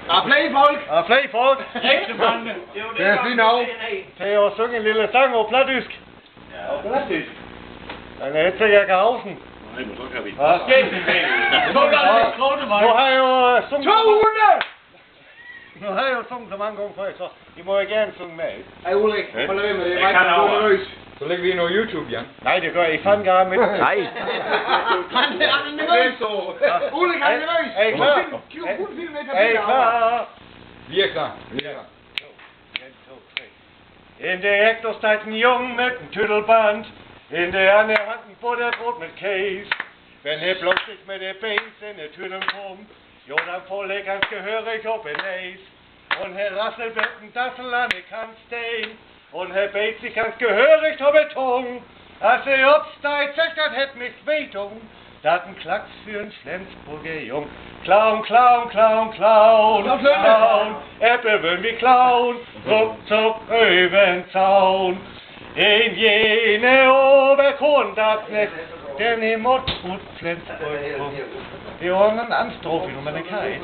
Der er flere folk. Der er flere folk. Rigtig mange. Det er fint af. Til at synge en lille sang på plattysk. Ja, plattysk. Men jeg tænker, jeg kan huske den. Nej, men så kan vi. Ja. Nu har jeg jo sunget... 200! Nu har jeg jo sunget så mange gange før, så I må jo gerne synge med. Ej, Ulrik, hold da ved med det. Jeg kan over. Nervøs. Så lægger vi noget YouTube, Jan. Nej, det gør jeg fandme gerne med. Nej. Han er nervøs. Ulrik, han er nervøs. Er I klar? Kun film med Er I klar? Vi er klar. Vi er klar. In der Eck, der steht ein Jung mit einem Tüdelband. In der anderen Hand ein Butterbrot mit Käse. Wenn er plötzlich mit der Beins in der Tüdel kommt, jo, dann voll er ganz gehörig auf den Eis. Und Herr Rassel wird ein Dassel an die Kant stehen. Und Herr beit sich ganz gehörig auf den Tung. Als er obsteit, sagt, das hätt mich wehtun. Dat ein Klacks für ein Flensburger Jung. Clown, Clown, Clown, Clown, Clown. Äpfel will mich klauen, ruckzuck übern Zaun. In jene Oberkron, das Nest, der nimmt gut Flensburg rum. Die Ohren an Anstrophen, um eine Kai.